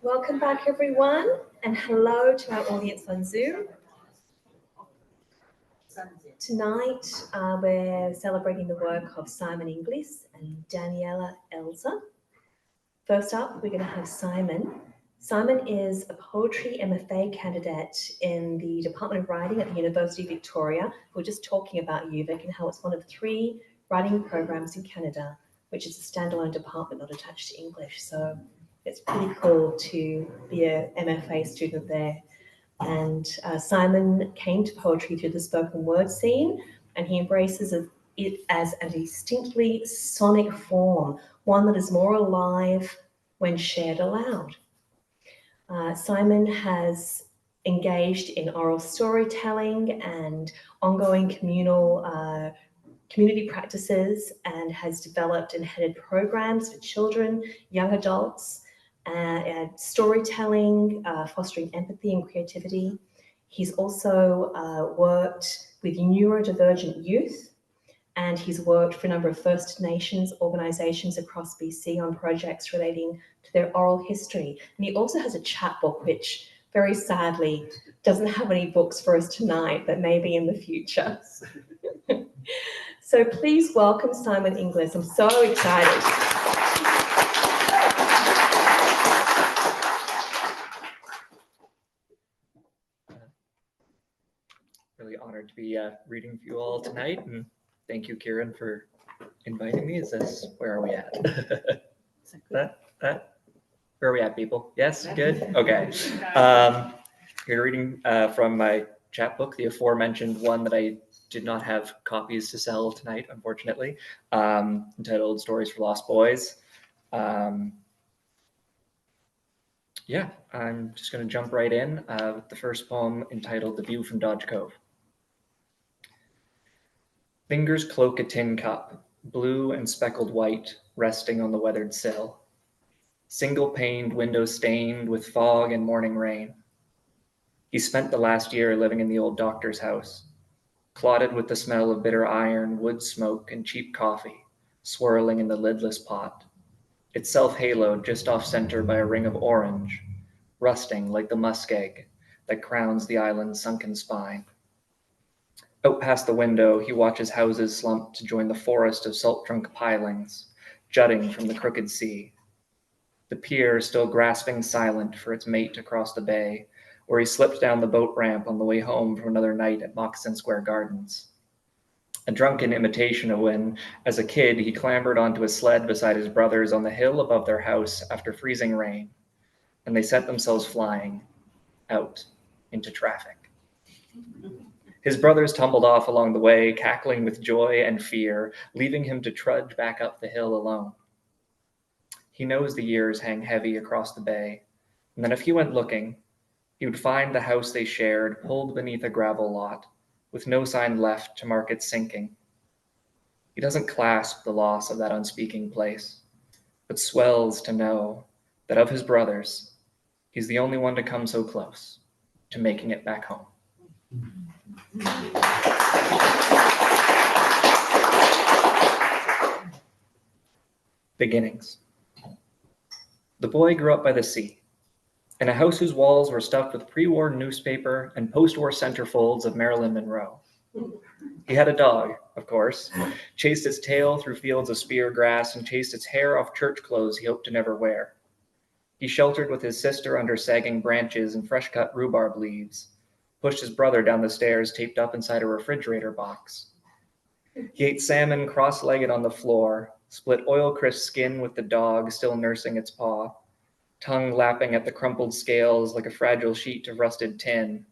Welcome back, everyone, and hello to our audience on Zoom. Tonight, we're celebrating the work of Simon Inglis and Daniela Elsa. First up, we're going to have Simon. Simon is a poetry MFA candidate in the Department of Writing at the University of Victoria. We're just talking about UVic and how it's one of 3 writing programs in Canada, which is a standalone department not attached to English. So it's pretty cool to be a MFA student there. And Simon came to poetry through the spoken word scene, and he embraces it as a distinctly sonic form, one that is more alive when shared aloud. Simon has engaged in oral storytelling and ongoing communal community practices, and has developed and headed programs for children, young adults, and storytelling, fostering empathy and creativity. He's also worked with neurodivergent youth, and he's worked for a number of First Nations organisations across BC on projects relating to their oral history. And he also has a chapbook, which very sadly doesn't have any books for us tonight, but maybe in the future. So please welcome Simon Inglis. I'm so excited. Really honored to be reading for you all tonight, and thank you, Kieran, for inviting me. Where are we at? Where are we at, people? Yes, good? Okay. You're reading from my chapbook, the aforementioned one that I did not have copies to sell tonight, unfortunately, entitled Stories for Lost Boys. Yeah, I'm just going to jump right in with the first poem entitled The View from Dodge Cove. Fingers cloak a tin cup, blue and speckled white, resting on the weathered sill. Single-paned window stained with fog and morning rain. He spent the last year living in the old doctor's house, clotted with the smell of bitter iron, wood smoke, and cheap coffee, swirling in the lidless pot, itself haloed just off-center by a ring of orange, rusting like the muskeg that crowns the island's sunken spine. Out past the window, he watches houses slump to join the forest of salt-trunk pilings, jutting from the crooked sea. The pier still grasping silent for its mate across the bay, where he slipped down the boat ramp on the way home from another night at Moccasin Square Gardens. A drunken imitation of when, as a kid, he clambered onto a sled beside his brothers on the hill above their house after freezing rain, and they set themselves flying out into traffic. His brothers tumbled off along the way, cackling with joy and fear, leaving him to trudge back up the hill alone. He knows the years hang heavy across the bay, and that if he went looking, he would find the house they shared pulled beneath a gravel lot, with no sign left to mark its sinking. He doesn't clasp the loss of that unspeaking place, but swells to know that of his brothers, he's the only one to come so close to making it back home. Beginnings. The boy grew up by the sea, in a house whose walls were stuffed with pre-war newspaper and post-war centerfolds of Marilyn Monroe. He had a dog, of course, chased its tail through fields of spear grass and chased its hair off church clothes he hoped to never wear. He sheltered with his sister under sagging branches and fresh-cut rhubarb leaves, pushed his brother down the stairs taped up inside a refrigerator box. He ate salmon cross-legged on the floor, split oil-crisp skin with the dog still nursing its paw, tongue lapping at the crumpled scales like a fragile sheet of rusted tin,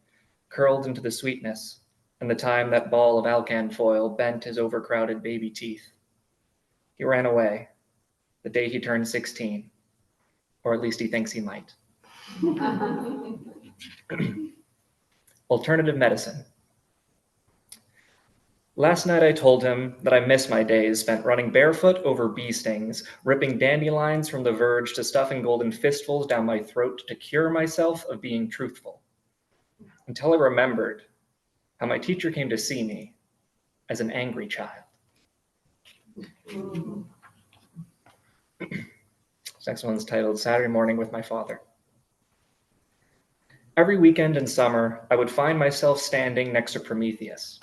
curled into the sweetness, and the time that ball of alcan foil bent his overcrowded baby teeth. He ran away the day he turned 16, or at least he thinks he might. Alternative medicine. Last night I told him that I miss my days spent running barefoot over bee stings, ripping dandelions from the verge to stuffing golden fistfuls down my throat to cure myself of being truthful. Until I remembered how my teacher came to see me as an angry child. This next one's titled Saturday Morning with My Father. Every weekend in summer, I would find myself standing next to Prometheus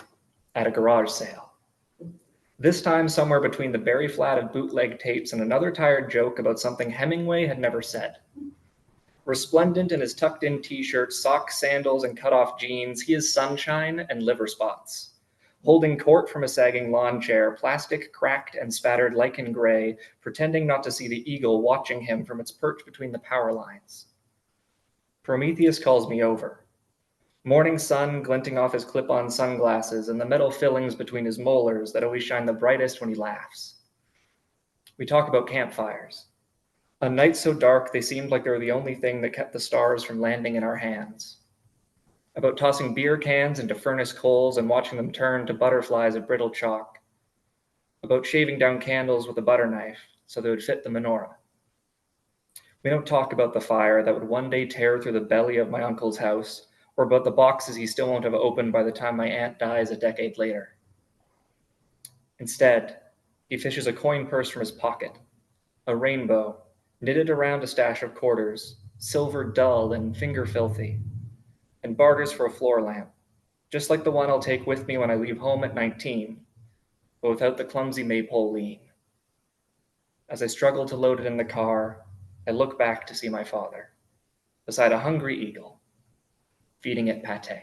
at a garage sale. This time somewhere between the berry flat of bootleg tapes and another tired joke about something Hemingway had never said. Resplendent in his tucked-in t-shirt, socks, sandals, and cut-off jeans, he is sunshine and liver spots. Holding court from a sagging lawn chair, plastic cracked and spattered lichen gray, pretending not to see the eagle watching him from its perch between the power lines. Prometheus calls me over. Morning sun glinting off his clip-on sunglasses and the metal fillings between his molars that always shine the brightest when he laughs. We talk about campfires. On nights so dark they seemed like they were the only thing that kept the stars from landing in our hands. About tossing beer cans into furnace coals and watching them turn to butterflies of brittle chalk. About shaving down candles with a butter knife so they would fit the menorah. We don't talk about the fire that would one day tear through the belly of my uncle's house, or about the boxes he still won't have opened by the time my aunt dies a decade later. Instead, he fishes a coin purse from his pocket, a rainbow, knitted around a stash of quarters, silver dull and finger filthy, and barters for a floor lamp, just like the one I'll take with me when I leave home at 19, but without the clumsy maypole lean. As I struggle to load it in the car, I look back to see my father, beside a hungry eagle, feeding it pate.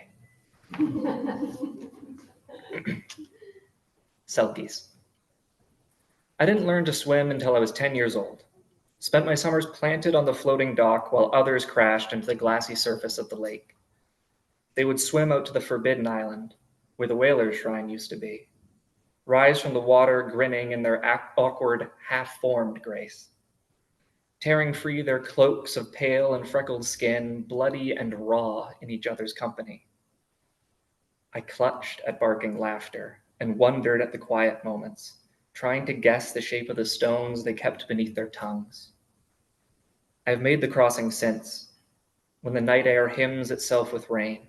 Selkies. I didn't learn to swim until I was 10 years old. Spent my summers planted on the floating dock while others crashed into the glassy surface of the lake. They would swim out to the Forbidden Island, where the whaler's shrine used to be, rise from the water grinning in their awkward, half-formed grace, tearing free their cloaks of pale and freckled skin, bloody and raw in each other's company. I clutched at barking laughter and wondered at the quiet moments, trying to guess the shape of the stones they kept beneath their tongues. I have made the crossing since, when the night air hymns itself with rain.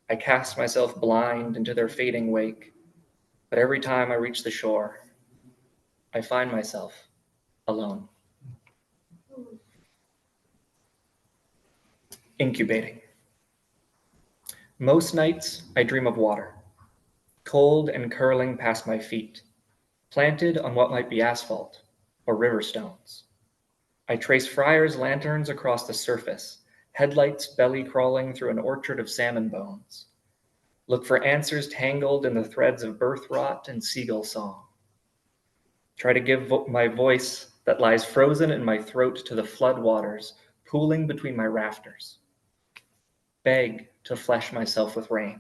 I cast myself blind into their fading wake, but every time I reach the shore, I find myself alone. Incubating. Most nights, I dream of water, cold and curling past my feet, planted on what might be asphalt or river stones. I trace friars' lanterns across the surface, headlights belly crawling through an orchard of salmon bones. Look for answers tangled in the threads of birth rot and seagull song. Try to give my voice that lies frozen in my throat to the flood waters pooling between my rafters. Beg to flesh myself with rain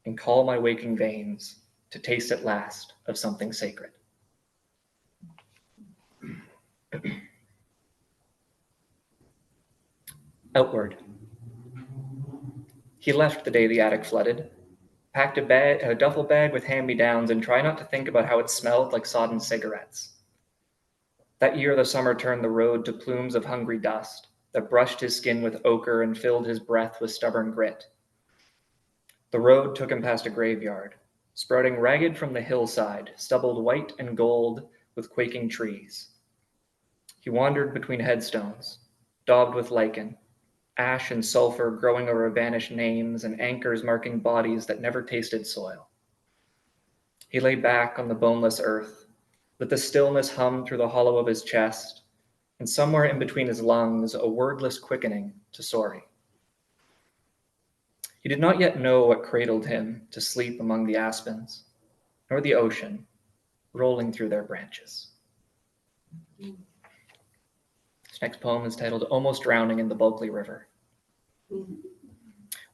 and call my waking veins to taste at last of something sacred. Outward. He left the day the attic flooded, packed a duffel bag with hand-me-downs, and tried not to think about how it smelled like sodden cigarettes. That year the summer turned the road to plumes of hungry dust that brushed his skin with ochre and filled his breath with stubborn grit. The road took him past a graveyard, sprouting ragged from the hillside, stubbled white and gold with quaking trees. He wandered between headstones, daubed with lichen, ash and sulfur growing over vanished names and anchors marking bodies that never tasted soil. He lay back on the boneless earth, let the stillness hum through the hollow of his chest, and somewhere in between his lungs, a wordless quickening to sorry. He did not yet know what cradled him to sleep among the aspens, nor the ocean rolling through their branches. This next poem is titled Almost Drowning in the Bulkley River.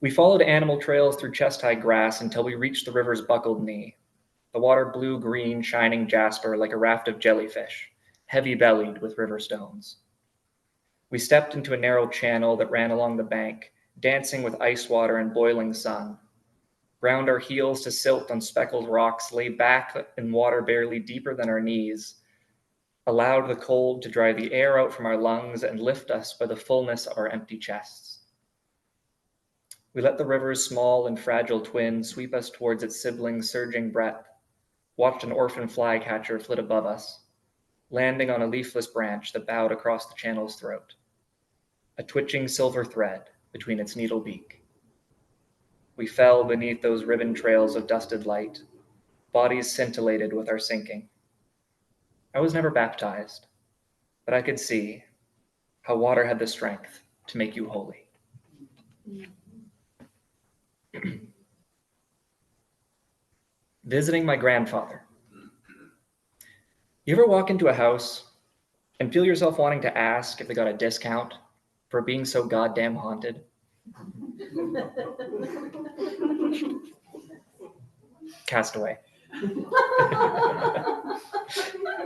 We followed animal trails through chest-high grass until we reached the river's buckled knee, the water blue-green shining jasper like a raft of jellyfish, heavy-bellied with river stones. We stepped into a narrow channel that ran along the bank, dancing with ice water and boiling sun, ground our heels to silt on speckled rocks, lay back in water barely deeper than our knees, allowed the cold to dry the air out from our lungs and lift us by the fullness of our empty chests. We let the river's small and fragile twin sweep us towards its sibling's surging breadth, watched an orphan flycatcher flit above us, landing on a leafless branch that bowed across the channel's throat. A twitching silver thread, between its needle beak. We fell beneath those ribbon trails of dusted light, bodies scintillated with our sinking. I was never baptized, but I could see how water had the strength to make you holy. Visiting my grandfather. You ever walk into a house and feel yourself wanting to ask if they got a discount for being so goddamn haunted? Castaway.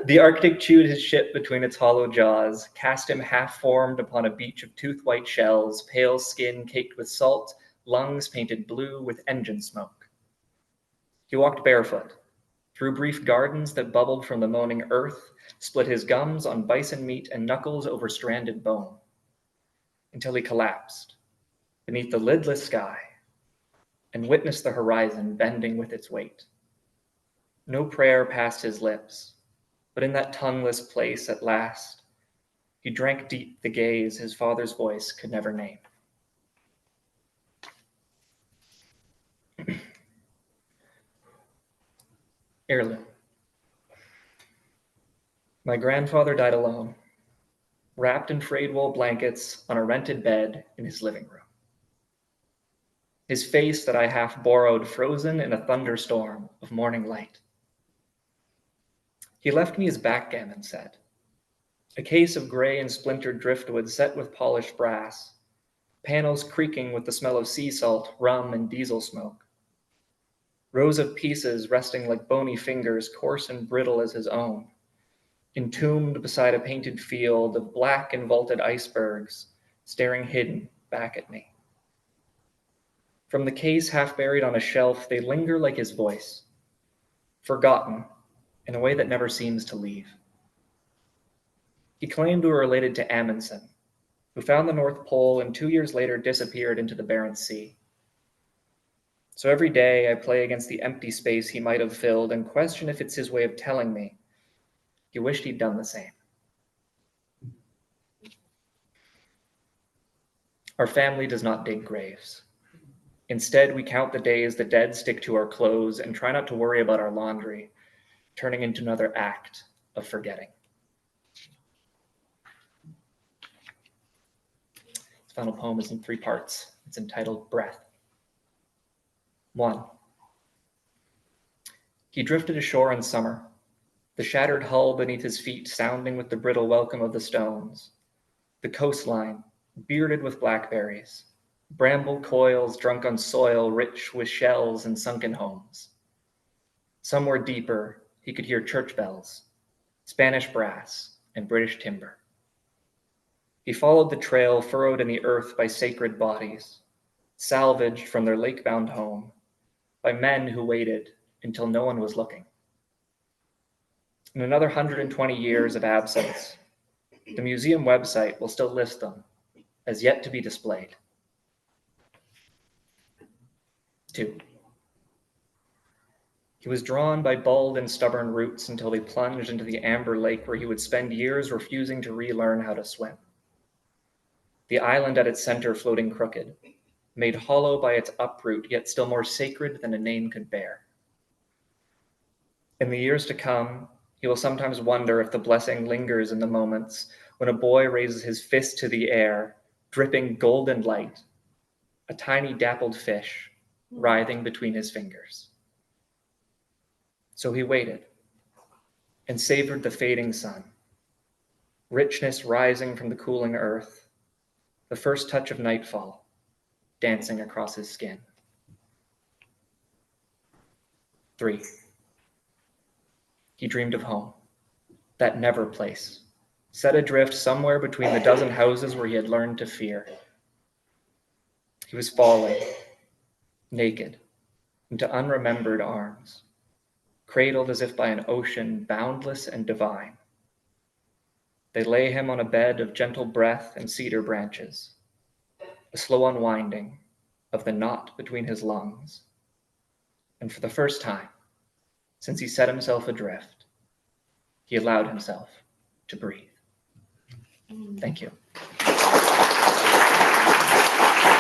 The Arctic chewed his ship between its hollow jaws, cast him half-formed upon a beach of tooth-white shells, pale skin caked with salt, lungs painted blue with engine smoke. He walked barefoot, through brief gardens that bubbled from the moaning earth, split his gums on bison meat and knuckles over stranded bone, until he collapsed beneath the lidless sky and witnessed the horizon bending with its weight. No prayer passed his lips, but in that tongueless place at last, he drank deep the gaze his father's voice could never name. Heirloom. My grandfather died alone, wrapped in frayed wool blankets on a rented bed in his living room. His face that I half borrowed frozen in a thunderstorm of morning light. He left me his backgammon set, a case of gray and splintered driftwood set with polished brass, panels creaking with the smell of sea salt, rum, and diesel smoke. Rows of pieces resting like bony fingers, coarse and brittle as his own, entombed beside a painted field of black and vaulted icebergs, staring hidden back at me. From the case half buried on a shelf, they linger like his voice, forgotten in a way that never seems to leave. He claimed we were related to Amundsen, who found the North Pole and 2 years later disappeared into the Barents Sea. So every day I play against the empty space he might have filled and question if it's his way of telling me he wished he'd done the same. Our family does not dig graves. Instead, we count the days the dead stick to our clothes and try not to worry about our laundry, turning into another act of forgetting. This final poem is in 3 parts. It's entitled Breath. 1. He drifted ashore in summer, the shattered hull beneath his feet sounding with the brittle welcome of the stones, the coastline bearded with blackberries, bramble coils drunk on soil rich with shells and sunken homes. Somewhere deeper, he could hear church bells, Spanish brass, and British timber. He followed the trail furrowed in the earth by sacred bodies, salvaged from their lake-bound home, by men who waited until no one was looking. In another 120 years of absence, the museum website will still list them as yet to be displayed. 2. He was drawn by bald and stubborn roots until they plunged into the amber lake where he would spend years refusing to relearn how to swim. The island at its center floating crooked, made hollow by its uproot, yet still more sacred than a name could bear. In the years to come, he will sometimes wonder if the blessing lingers in the moments when a boy raises his fist to the air, dripping golden light, a tiny dappled fish writhing between his fingers. So he waited and savored the fading sun, richness rising from the cooling earth, the first touch of nightfall dancing across his skin. 3. He dreamed of home, that never place, set adrift somewhere between the dozen houses where he had learned to fear. He was falling, naked, into unremembered arms, cradled as if by an ocean boundless and divine. They lay him on a bed of gentle breath and cedar branches, a slow unwinding of the knot between his lungs. And for the first time, since he set himself adrift, he allowed himself to breathe. Thank you.